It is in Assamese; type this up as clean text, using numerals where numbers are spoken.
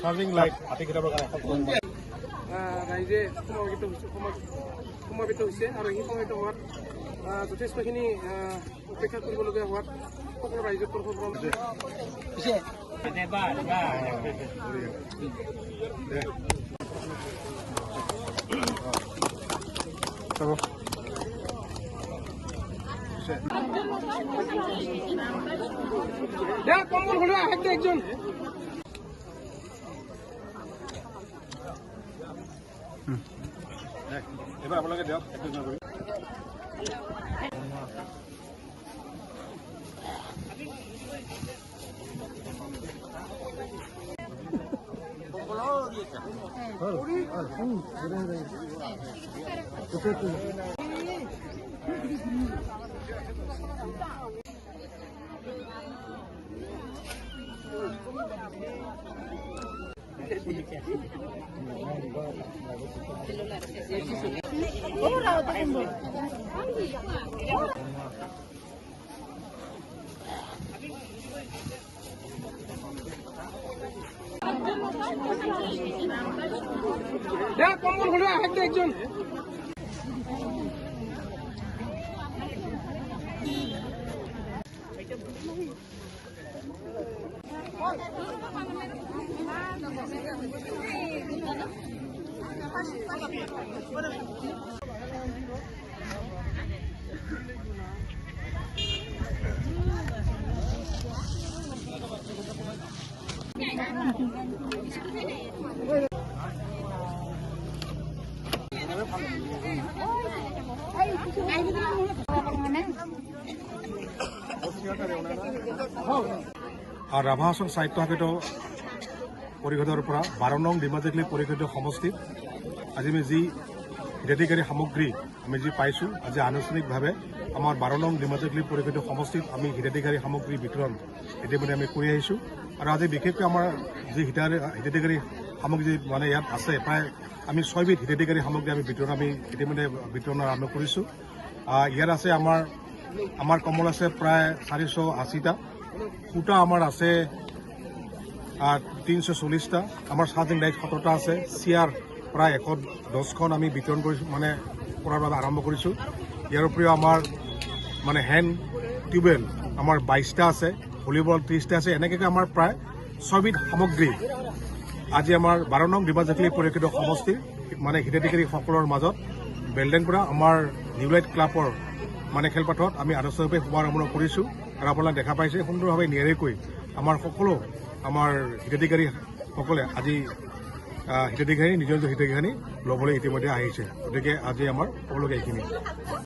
চাৰ্জিং লাইট হাতী কিতাপৰ ৰাইজে সমাবেত হৈছে আৰু সেই সমাবেত হোৱাত যথেষ্টখিনি উপেক্ষা কৰিবলগীয়া হোৱাত সকলো ৰাইজৰ তৰফৰ পৰা কম্বল হলেও আহেক একজন এবাৰ আপোনালোকে দিয়ক কম্বল হলেও আহেক একজন আৰু ৰাভা আসন সাহিত্য সাহিত্য পৰিষদৰ পৰা 12 নং ডিমাজেকলি পৰিষদীয় সমষ্টিত আজি আমি যি হিতাধিকাৰী সামগ্ৰী আমি যি পাইছোঁ আজি আনুষ্ঠানিকভাৱে আমাৰ 12 নং ডিমাজেকলি পৰিষদীয় সমষ্টিত আমি হিতাধিকাৰী সামগ্ৰী বিতৰণ ইতিমধ্যে আমি কৰি আহিছোঁ আৰু আজি বিশেষকৈ আমাৰ যি হিতাধিকাৰী সামগ্ৰী মানে ইয়াত আছে প্ৰায় আমি 6 বিধ হিতাধিকাৰী সামগ্ৰী আমি ইতিমধ্যে বিতৰণ আৰম্ভ কৰিছোঁ ইয়াত আছে আমাৰ কমল আছে প্ৰায় 480টা সূতা আমাৰ আছে 340টা আমাৰ চাৰ্জিং লাইট 17টা আছে চেয়াৰ প্ৰায় 110খন আমি বিতৰণ কৰিছোঁ মানে কৰাৰ বাবে আৰম্ভ কৰিছোঁ ইয়াৰ উপৰিও আমাৰ মানে হেণ্ড টিউবৱেল আমাৰ 22টা আছে ভলীবল 30টা আছে এনেকৈ আমাৰ প্ৰায় 6 বিধ সামগ্ৰী আজি আমাৰ 12 নং ডিমাজেকলি পৰিষদীয় সমষ্টিৰ মানে হিতাধিকাৰীসকলৰ মাজত বেলডেংপুৰা আমাৰ নিউ লাইট ক্লাবৰ মানে খেলপথাৰত আমি আনুষ্ঠানিকভাৱে শুভাৰম্ভ কৰিছোঁ আৰু আপোনালোকে দেখা পাইছে সুন্দৰভাৱে নিয়াৰিকৈ আমাৰ সকলো আমাৰ হিতাধিকাৰীসকলে আজি নিজৰ নিজৰ হিতাধিকাৰী ল'বলৈ ইতিমধ্যে আহিছে গতিকে আজি আমাৰ সকলোকে এইখিনি